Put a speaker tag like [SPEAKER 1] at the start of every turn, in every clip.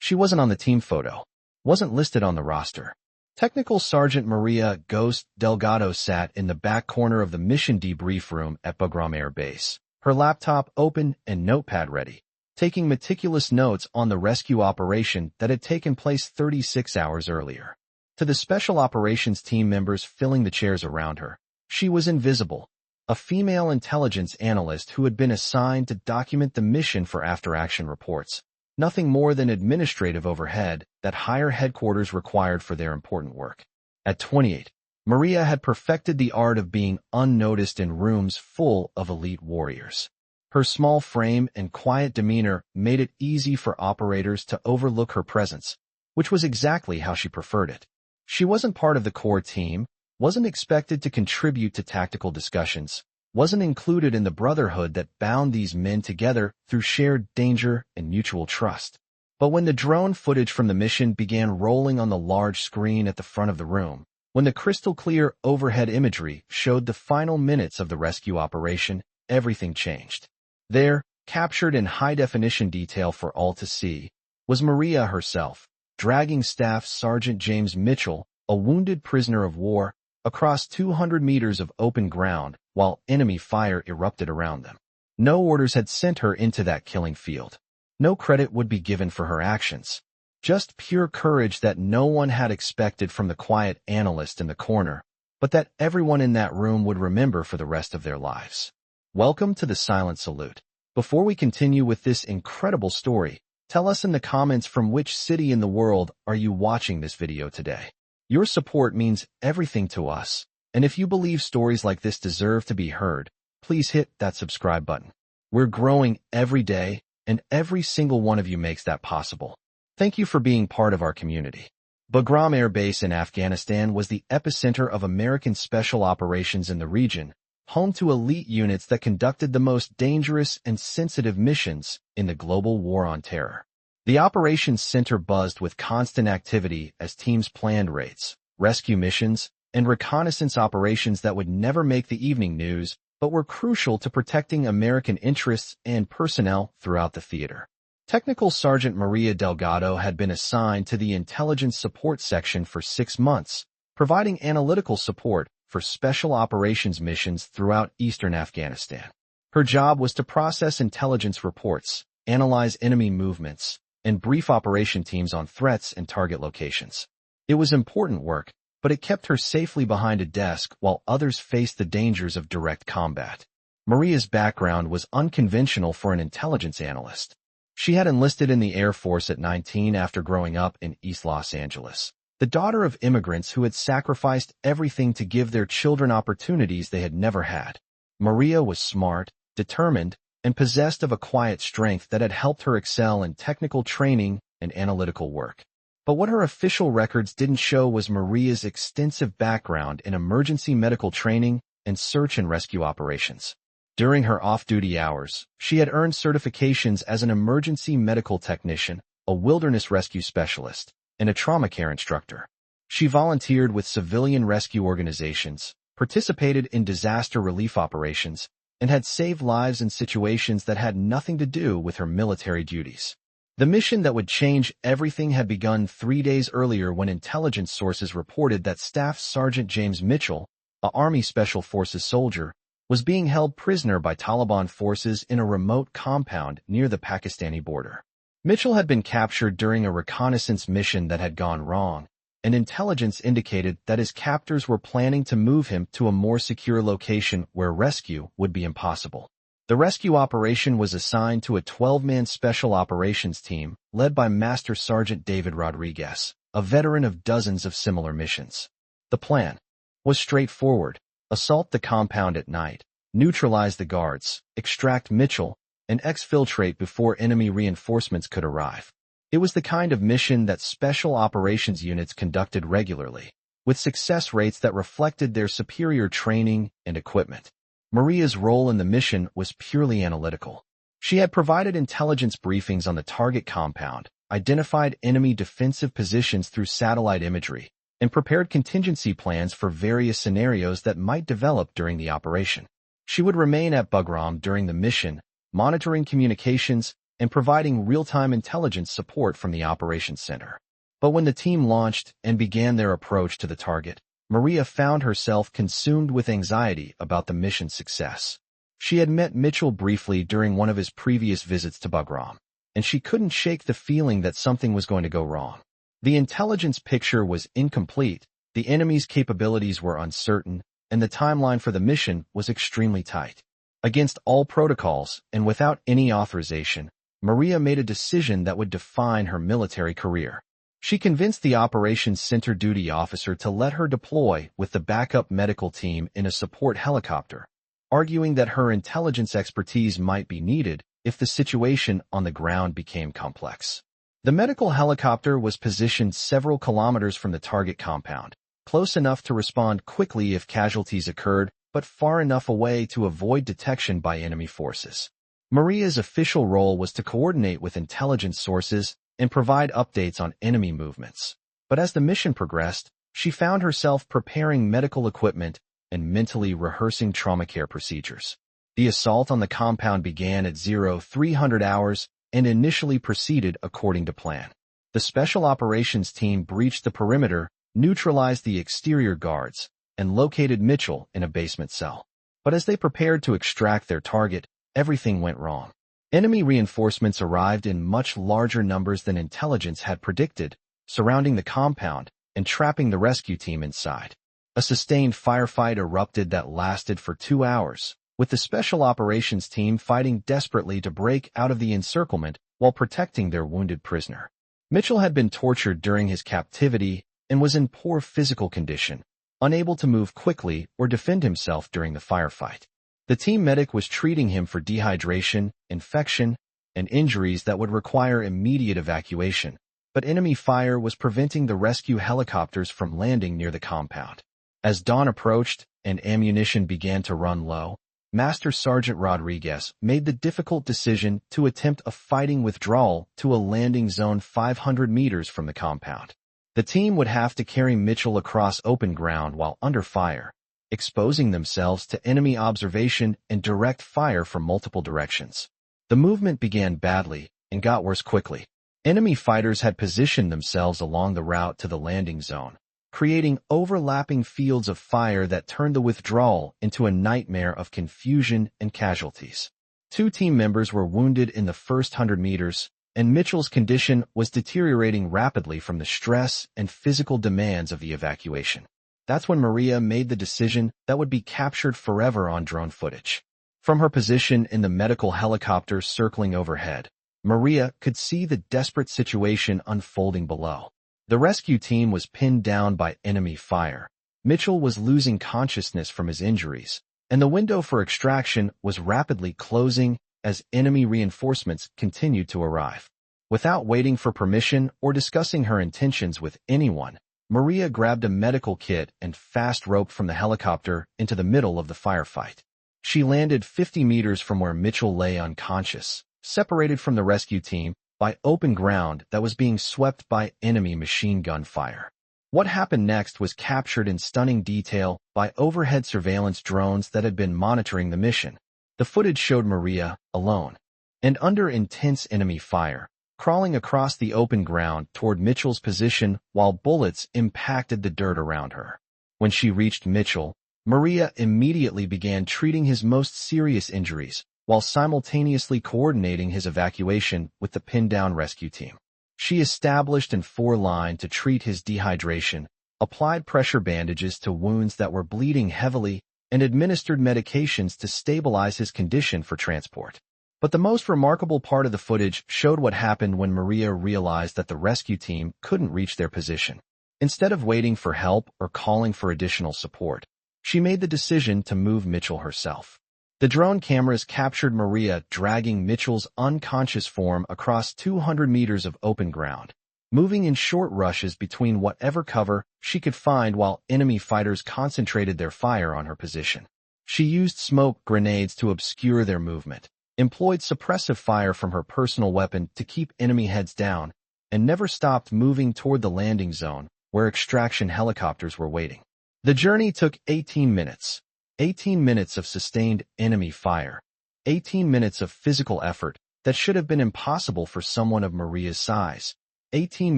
[SPEAKER 1] She wasn't on the team photo, wasn't listed on the roster. Technical Sergeant Maria "Ghost" Delgado sat in the back corner of the mission debrief room at Bagram Air Base, her laptop open and notepad ready, taking meticulous notes on the rescue operation that had taken place 36 hours earlier. To the Special Operations team members filling the chairs around her, she was invisible, a female intelligence analyst who had been assigned to document the mission for after-action reports, nothing more than administrative overhead that higher headquarters required for their important work. At 28, Maria had perfected the art of being unnoticed in rooms full of elite warriors. Her small frame and quiet demeanor made it easy for operators to overlook her presence, which was exactly how she preferred it. She wasn't part of the core team, wasn't expected to contribute to tactical discussions, wasn't included in the brotherhood that bound these men together through shared danger and mutual trust. But when the drone footage from the mission began rolling on the large screen at the front of the room, when the crystal-clear overhead imagery showed the final minutes of the rescue operation, everything changed. There, captured in high-definition detail for all to see, was Maria herself, dragging Staff Sergeant James Mitchell, a wounded prisoner of war, across 200 meters of open ground while enemy fire erupted around them. No orders had sent her into that killing field. No credit would be given for her actions. Just pure courage that no one had expected from the quiet analyst in the corner, but that everyone in that room would remember for the rest of their lives. Welcome to the Silent Salute. Before we continue with this incredible story, tell us in the comments from which city in the world are you watching this video today. Your support means everything to us, and if you believe stories like this deserve to be heard, please hit that subscribe button. We're growing every day, and every single one of you makes that possible. Thank you for being part of our community. Bagram Air Base in Afghanistan was the epicenter of American special operations in the region, home to elite units that conducted the most dangerous and sensitive missions in the global war on terror. The operations center buzzed with constant activity as teams planned raids, rescue missions, and reconnaissance operations that would never make the evening news, but were crucial to protecting American interests and personnel throughout the theater. Technical Sergeant Maria Delgado had been assigned to the Intelligence Support Section for 6 months, providing analytical support for special operations missions throughout eastern Afghanistan. Her job was to process intelligence reports, analyze enemy movements, and brief operation teams on threats and target locations. It was important work, but it kept her safely behind a desk while others faced the dangers of direct combat. Maria's background was unconventional for an intelligence analyst. She had enlisted in the Air Force at 19 after growing up in East Los Angeles, the daughter of immigrants who had sacrificed everything to give their children opportunities they had never had. Maria was smart, determined, and possessed of a quiet strength that had helped her excel in technical training and analytical work. But what her official records didn't show was Maria's extensive background in emergency medical training and search and rescue operations. During her off-duty hours, she had earned certifications as an emergency medical technician, a wilderness rescue specialist, and a trauma care instructor. She volunteered with civilian rescue organizations, participated in disaster relief operations, and had saved lives in situations that had nothing to do with her military duties. The mission that would change everything had begun 3 days earlier when intelligence sources reported that Staff Sergeant James Mitchell, a Army Special Forces soldier, was being held prisoner by Taliban forces in a remote compound near the Pakistani border. Mitchell had been captured during a reconnaissance mission that had gone wrong, and intelligence indicated that his captors were planning to move him to a more secure location where rescue would be impossible. The rescue operation was assigned to a 12-man special operations team led by Master Sergeant David Rodriguez, a veteran of dozens of similar missions. The plan was straightforward: assault the compound at night, neutralize the guards, extract Mitchell, and exfiltrate before enemy reinforcements could arrive. It was the kind of mission that special operations units conducted regularly, with success rates that reflected their superior training and equipment. Maria's role in the mission was purely analytical. She had provided intelligence briefings on the target compound, identified enemy defensive positions through satellite imagery, and prepared contingency plans for various scenarios that might develop during the operation. She would remain at Bagram during the mission, monitoring communications, and providing real-time intelligence support from the operations center. But when the team launched and began their approach to the target, Maria found herself consumed with anxiety about the mission's success. She had met Mitchell briefly during one of his previous visits to Bagram, and she couldn't shake the feeling that something was going to go wrong. The intelligence picture was incomplete, the enemy's capabilities were uncertain, and the timeline for the mission was extremely tight. Against all protocols and without any authorization, Maria made a decision that would define her military career. She convinced the operations center duty officer to let her deploy with the backup medical team in a support helicopter, arguing that her intelligence expertise might be needed if the situation on the ground became complex. The medical helicopter was positioned several kilometers from the target compound, close enough to respond quickly if casualties occurred, but far enough away to avoid detection by enemy forces. Maria's official role was to coordinate with intelligence sources and provide updates on enemy movements. But as the mission progressed, she found herself preparing medical equipment and mentally rehearsing trauma care procedures. The assault on the compound began at 0300 hours and initially proceeded according to plan. The special operations team breached the perimeter, neutralized the exterior guards, and located Mitchell in a basement cell. But as they prepared to extract their target, everything went wrong. Enemy reinforcements arrived in much larger numbers than intelligence had predicted, surrounding the compound and trapping the rescue team inside. A sustained firefight erupted that lasted for 2 hours, with the special operations team fighting desperately to break out of the encirclement while protecting their wounded prisoner. Mitchell had been tortured during his captivity and was in poor physical condition, unable to move quickly or defend himself during the firefight. The team medic was treating him for dehydration, infection, and injuries that would require immediate evacuation, but enemy fire was preventing the rescue helicopters from landing near the compound. As dawn approached and ammunition began to run low, Master Sergeant Rodriguez made the difficult decision to attempt a fighting withdrawal to a landing zone 500 meters from the compound. The team would have to carry Mitchell across open ground while under fire, exposing themselves to enemy observation and direct fire from multiple directions. The movement began badly and got worse quickly. Enemy fighters had positioned themselves along the route to the landing zone, creating overlapping fields of fire that turned the withdrawal into a nightmare of confusion and casualties. 2 team members were wounded in the first 100 meters, and Mitchell's condition was deteriorating rapidly from the stress and physical demands of the evacuation. That's when Maria made the decision that would be captured forever on drone footage. From her position in the medical helicopter circling overhead, Maria could see the desperate situation unfolding below. The rescue team was pinned down by enemy fire. Mitchell was losing consciousness from his injuries, and the window for extraction was rapidly closing as enemy reinforcements continued to arrive. Without waiting for permission or discussing her intentions with anyone, Maria grabbed a medical kit and fast roped from the helicopter into the middle of the firefight. She landed 50 meters from where Mitchell lay unconscious, separated from the rescue team by open ground that was being swept by enemy machine gun fire. What happened next was captured in stunning detail by overhead surveillance drones that had been monitoring the mission. The footage showed Maria, alone, and under intense enemy fire, crawling across the open ground toward Mitchell's position while bullets impacted the dirt around her. When she reached Mitchell, Maria immediately began treating his most serious injuries while simultaneously coordinating his evacuation with the pinned-down rescue team. She established an 4-line to treat his dehydration, applied pressure bandages to wounds that were bleeding heavily, and administered medications to stabilize his condition for transport. But the most remarkable part of the footage showed what happened when Maria realized that the rescue team couldn't reach their position. Instead of waiting for help or calling for additional support, she made the decision to move Mitchell herself. The drone cameras captured Maria dragging Mitchell's unconscious form across 200 meters of open ground, moving in short rushes between whatever cover she could find while enemy fighters concentrated their fire on her position. She used smoke grenades to obscure their movement, employed suppressive fire from her personal weapon to keep enemy heads down, and never stopped moving toward the landing zone where extraction helicopters were waiting. The journey took 18 minutes. 18 minutes of sustained enemy fire, 18 minutes of physical effort that should have been impossible for someone of Maria's size. 18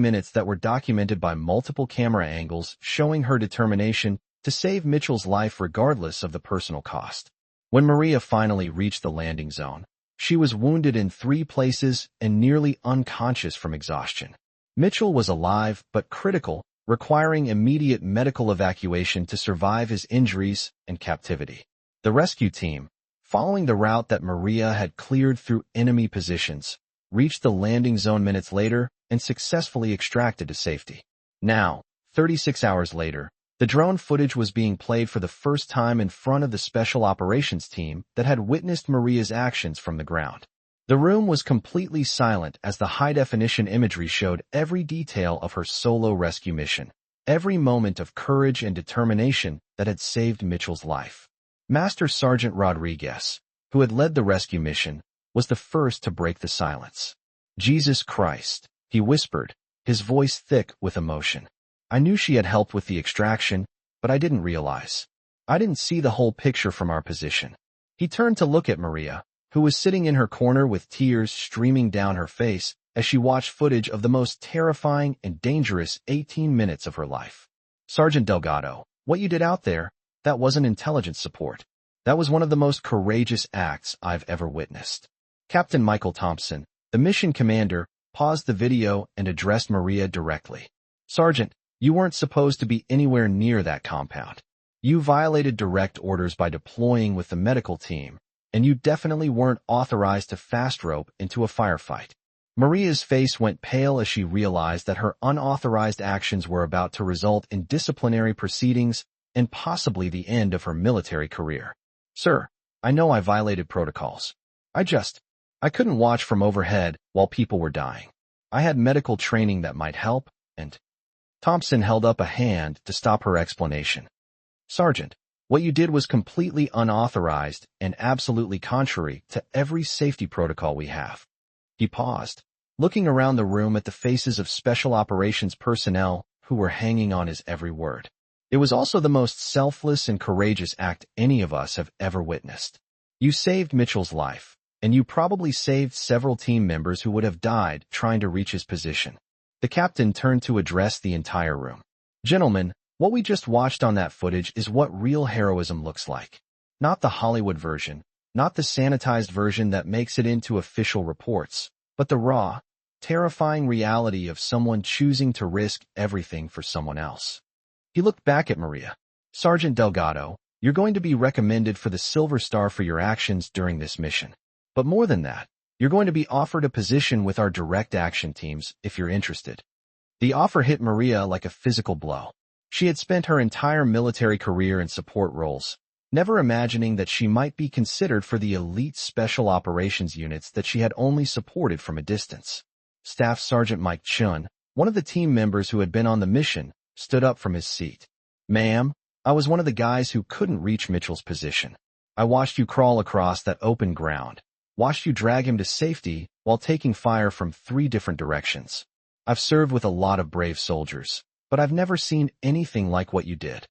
[SPEAKER 1] minutes that were documented by multiple camera angles showing her determination to save Mitchell's life regardless of the personal cost. When Maria finally reached the landing zone, she was wounded in 3 places and nearly unconscious from exhaustion. Mitchell was alive but critical, requiring immediate medical evacuation to survive his injuries and captivity. The rescue team, following the route that Maria had cleared through enemy positions, reached the landing zone minutes later and successfully extracted to safety. Now, 36 hours later, the drone footage was being played for the first time in front of the special operations team that had witnessed Maria's actions from the ground. The room was completely silent as the high-definition imagery showed every detail of her solo rescue mission, every moment of courage and determination that had saved Mitchell's life. Master Sergeant Rodriguez, who had led the rescue mission, was the first to break the silence. "Jesus Christ," he whispered, his voice thick with emotion. "I knew she had helped with the extraction, but I didn't realize. I didn't see the whole picture from our position." He turned to look at Maria, who was sitting in her corner with tears streaming down her face as she watched footage of the most terrifying and dangerous 18 minutes of her life. "Sergeant Delgado, what you did out there, that wasn't intelligence support. That was one of the most courageous acts I've ever witnessed." Captain Michael Thompson, the mission commander, paused the video and addressed Maria directly. "Sergeant, you weren't supposed to be anywhere near that compound. You violated direct orders by deploying with the medical team, and you definitely weren't authorized to fast rope into a firefight." Maria's face went pale as she realized that her unauthorized actions were about to result in disciplinary proceedings and possibly the end of her military career. "Sir, I know I violated protocols. I couldn't watch from overhead while people were dying. I had medical training that might help, and—" Thompson held up a hand to stop her explanation. "Sergeant, what you did was completely unauthorized and absolutely contrary to every safety protocol we have." He paused, looking around the room at the faces of special operations personnel who were hanging on his every word. "It was also the most selfless and courageous act any of us have ever witnessed. You saved Mitchell's life, and you probably saved several team members who would have died trying to reach his position." The captain turned to address the entire room. "Gentlemen, what we just watched on that footage is what real heroism looks like. Not the Hollywood version, not the sanitized version that makes it into official reports, but the raw, terrifying reality of someone choosing to risk everything for someone else." He looked back at Maria. "Sergeant Delgado, you're going to be recommended for the Silver Star for your actions during this mission. But more than that, you're going to be offered a position with our direct action teams if you're interested." The offer hit Maria like a physical blow. She had spent her entire military career in support roles, never imagining that she might be considered for the elite special operations units that she had only supported from a distance. Staff Sergeant Mike Chun, one of the team members who had been on the mission, stood up from his seat. "Ma'am, I was one of the guys who couldn't reach Mitchell's position. I watched you crawl across that open ground, watched you drag him to safety while taking fire from 3 different directions. I've served with a lot of brave soldiers, but I've never seen anything like what you did."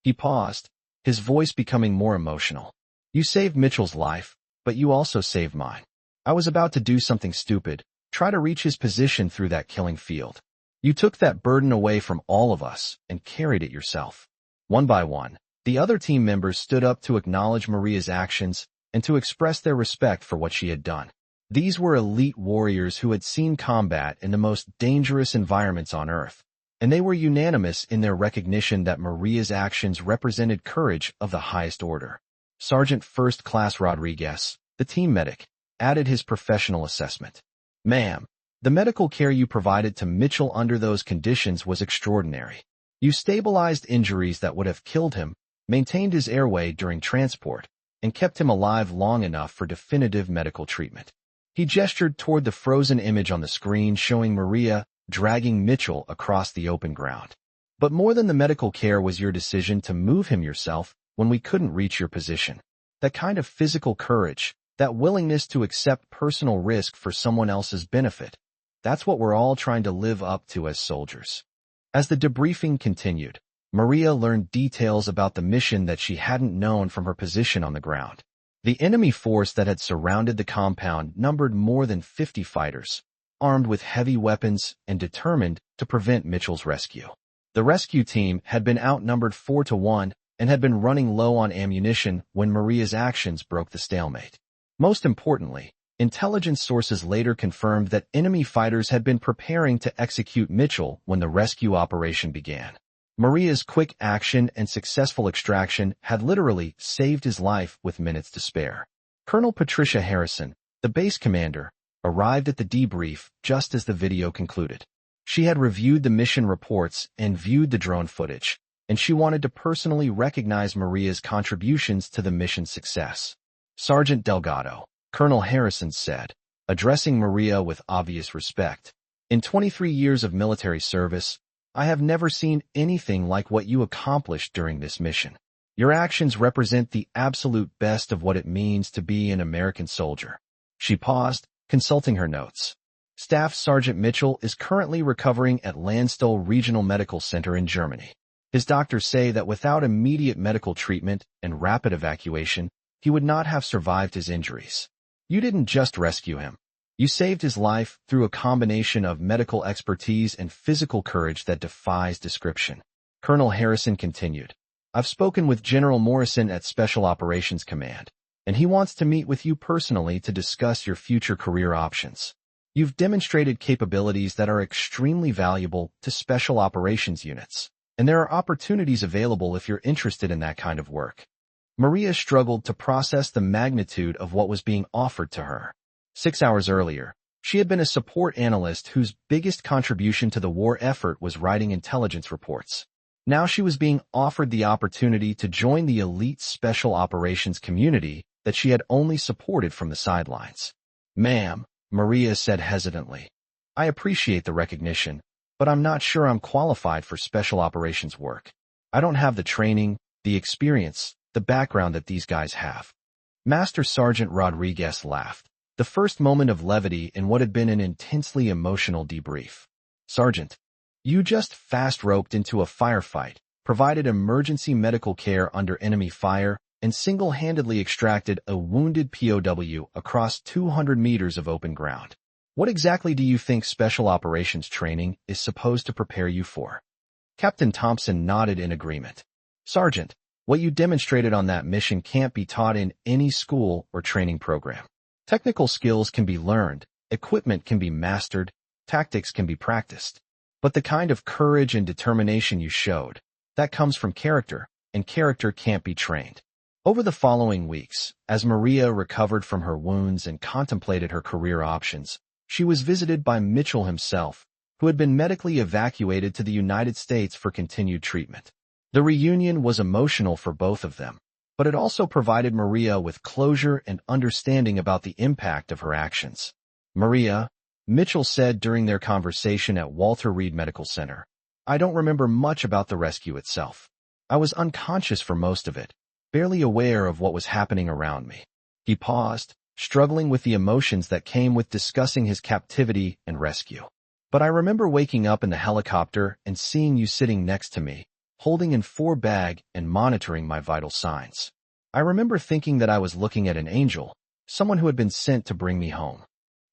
[SPEAKER 1] He paused, his voice becoming more emotional. "You saved Mitchell's life, but you also saved mine. I was about to do something stupid, try to reach his position through that killing field. You took that burden away from all of us and carried it yourself." One by one, the other team members stood up to acknowledge Maria's actions and to express their respect for what she had done. These were elite warriors who had seen combat in the most dangerous environments on Earth, and they were unanimous in their recognition that Maria's actions represented courage of the highest order. Sergeant First Class Rodriguez, the team medic, added his professional assessment. "Ma'am, the medical care you provided to Mitchell under those conditions was extraordinary. You stabilized injuries that would have killed him, maintained his airway during transport, and kept him alive long enough for definitive medical treatment." He gestured toward the frozen image on the screen showing Maria dragging Mitchell across the open ground. "But more than the medical care was your decision to move him yourself when we couldn't reach your position. That kind of physical courage, that willingness to accept personal risk for someone else's benefit, that's what we're all trying to live up to as soldiers." As the debriefing continued, Maria learned details about the mission that she hadn't known from her position on the ground. The enemy force that had surrounded the compound numbered more than 50 fighters, armed with heavy weapons and determined to prevent Mitchell's rescue. The rescue team had been outnumbered 4-1 and had been running low on ammunition when Maria's actions broke the stalemate. Most importantly, intelligence sources later confirmed that enemy fighters had been preparing to execute Mitchell when the rescue operation began. Maria's quick action and successful extraction had literally saved his life with minutes to spare. Colonel Patricia Harrison, the base commander, arrived at the debrief just as the video concluded. She had reviewed the mission reports and viewed the drone footage, and she wanted to personally recognize Maria's contributions to the mission's success. Sergeant Delgado, Colonel Harrison said, addressing Maria with obvious respect, "In 23 years of military service, I have never seen anything like what you accomplished during this mission. Your actions represent the absolute best of what it means to be an American soldier." She paused, consulting her notes. Staff Sergeant Mitchell is currently recovering at Landstuhl Regional Medical Center in Germany. His doctors say that without immediate medical treatment and rapid evacuation, he would not have survived his injuries. You didn't just rescue him. You saved his life through a combination of medical expertise and physical courage that defies description. Colonel Harrison continued, "I've spoken with General Morrison at Special Operations Command, and he wants to meet with you personally to discuss your future career options. You've demonstrated capabilities that are extremely valuable to special operations units, and there are opportunities available if you're interested in that kind of work." Maria struggled to process the magnitude of what was being offered to her. 6 hours earlier, she had been a support analyst whose biggest contribution to the war effort was writing intelligence reports. Now she was being offered the opportunity to join the elite special operations community that she had only supported from the sidelines. "Ma'am," Maria said hesitantly, "I appreciate the recognition, but I'm not sure I'm qualified for special operations work. I don't have the training, the experience, the background that these guys have." Master Sergeant Rodriguez laughed, the first moment of levity in what had been an intensely emotional debrief. "Sergeant, you just fast-roped into a firefight, provided emergency medical care under enemy fire, and single-handedly extracted a wounded POW across 200 meters of open ground. What exactly do you think special operations training is supposed to prepare you for?" Captain Thompson nodded in agreement. "Sergeant, what you demonstrated on that mission can't be taught in any school or training program. Technical skills can be learned, equipment can be mastered, tactics can be practiced. But the kind of courage and determination you showed, that comes from character, and character can't be trained." Over the following weeks, as Maria recovered from her wounds and contemplated her career options, she was visited by Mitchell himself, who had been medically evacuated to the United States for continued treatment. The reunion was emotional for both of them, but it also provided Maria with closure and understanding about the impact of her actions. "Maria," Mitchell said during their conversation at Walter Reed Medical Center, "I don't remember much about the rescue itself. I was unconscious for most of it, barely aware of what was happening around me." He paused, struggling with the emotions that came with discussing his captivity and rescue. "But I remember waking up in the helicopter and seeing you sitting next to me, holding in 4 bag and monitoring my vital signs. I remember thinking that I was looking at an angel, someone who had been sent to bring me home."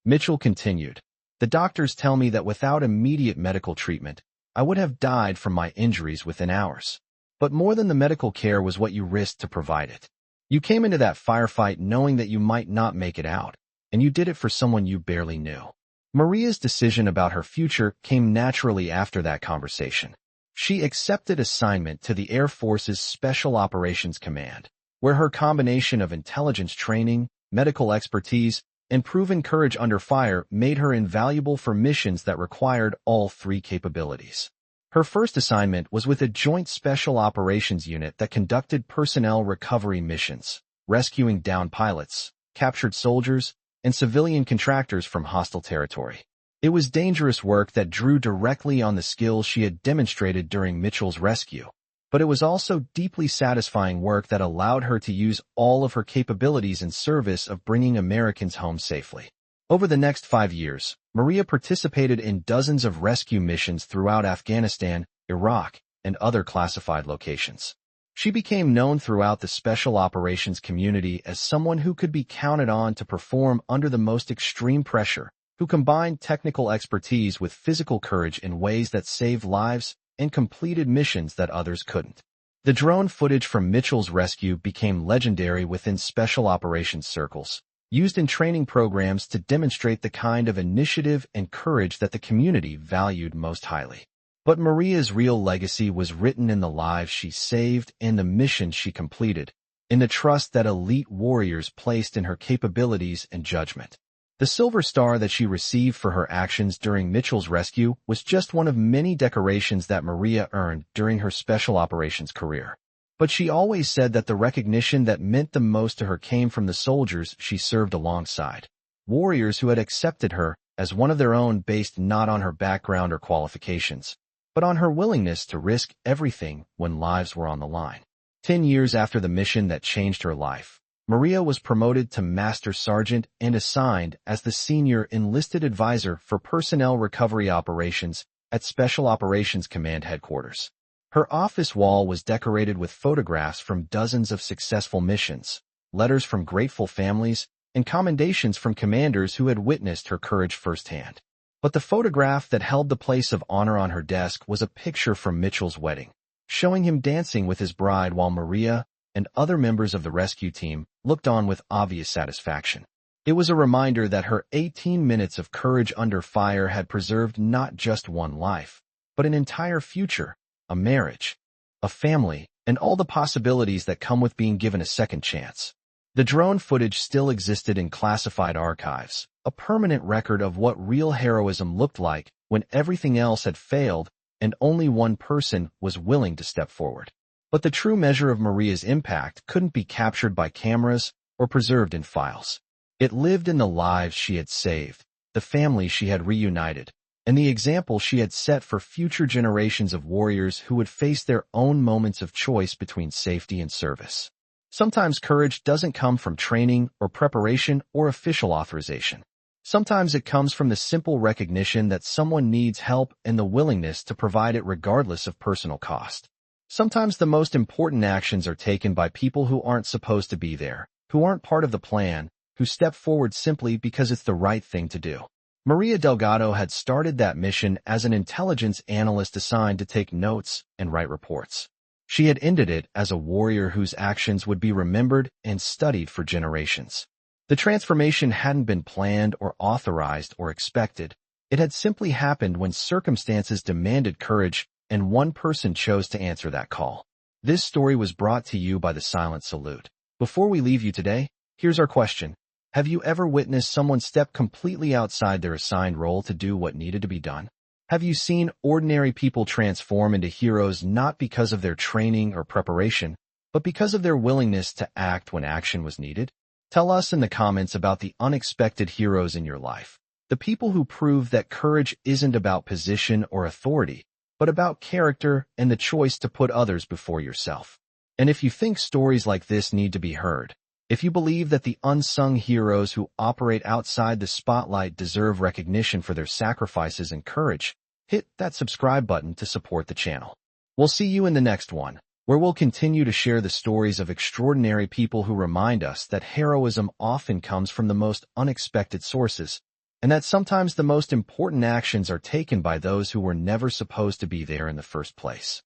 [SPEAKER 1] Mitchell continued, "The doctors tell me that without immediate medical treatment, I would have died from my injuries within hours. But more than the medical care was what you risked to provide it. You came into that firefight knowing that you might not make it out, and you did it for someone you barely knew." Maria's decision about her future came naturally after that conversation. She accepted assignment to the Air Force's Special Operations Command, where her combination of intelligence training, medical expertise, and proven courage under fire made her invaluable for missions that required all 3 capabilities. Her first assignment was with a joint special operations unit that conducted personnel recovery missions, rescuing downed pilots, captured soldiers, and civilian contractors from hostile territory. It was dangerous work that drew directly on the skills she had demonstrated during Mitchell's rescue, but it was also deeply satisfying work that allowed her to use all of her capabilities in service of bringing Americans home safely. Over the next 5 years, Maria participated in dozens of rescue missions throughout Afghanistan, Iraq, and other classified locations. She became known throughout the special operations community as someone who could be counted on to perform under the most extreme pressure, who combined technical expertise with physical courage in ways that saved lives and completed missions that others couldn't. The drone footage from Mitchell's rescue became legendary within special operations circles, used in training programs to demonstrate the kind of initiative and courage that the community valued most highly. But Maria's real legacy was written in the lives she saved and the missions she completed, in the trust that elite warriors placed in her capabilities and judgment. The Silver Star that she received for her actions during Mitchell's rescue was just one of many decorations that Maria earned during her special operations career. But she always said that the recognition that meant the most to her came from the soldiers she served alongside, warriors who had accepted her as one of their own based not on her background or qualifications, but on her willingness to risk everything when lives were on the line. 10 years after the mission that changed her life, Maria was promoted to Master Sergeant and assigned as the Senior Enlisted Advisor for Personnel Recovery Operations at Special Operations Command Headquarters. Her office wall was decorated with photographs from dozens of successful missions, letters from grateful families, and commendations from commanders who had witnessed her courage firsthand. But the photograph that held the place of honor on her desk was a picture from Mitchell's wedding, showing him dancing with his bride while Maria and other members of the rescue team looked on with obvious satisfaction. It was a reminder that her 18 minutes of courage under fire had preserved not just one life, but an entire future, a marriage, a family, and all the possibilities that come with being given a second chance. The drone footage still existed in classified archives, a permanent record of what real heroism looked like when everything else had failed and only one person was willing to step forward. But the true measure of Maria's impact couldn't be captured by cameras or preserved in files. It lived in the lives she had saved, the families she had reunited, and the example she had set for future generations of warriors who would face their own moments of choice between safety and service. Sometimes courage doesn't come from training or preparation or official authorization. Sometimes it comes from the simple recognition that someone needs help and the willingness to provide it regardless of personal cost. Sometimes the most important actions are taken by people who aren't supposed to be there, who aren't part of the plan, who step forward simply because it's the right thing to do. Maria Delgado had started that mission as an intelligence analyst assigned to take notes and write reports. She had ended it as a warrior whose actions would be remembered and studied for generations. The transformation hadn't been planned or authorized or expected. It had simply happened when circumstances demanded courage and one person chose to answer that call. This story was brought to you by the Silent Salute. Before we leave you today, here's our question. Have you ever witnessed someone step completely outside their assigned role to do what needed to be done? Have you seen ordinary people transform into heroes not because of their training or preparation, but because of their willingness to act when action was needed? Tell us in the comments about the unexpected heroes in your life, the people who prove that courage isn't about position or authority, but about character and the choice to put others before yourself. And if you think stories like this need to be heard, if you believe that the unsung heroes who operate outside the spotlight deserve recognition for their sacrifices and courage, hit that subscribe button to support the channel. We'll see you in the next one, where we'll continue to share the stories of extraordinary people who remind us that heroism often comes from the most unexpected sources, and that sometimes the most important actions are taken by those who were never supposed to be there in the first place.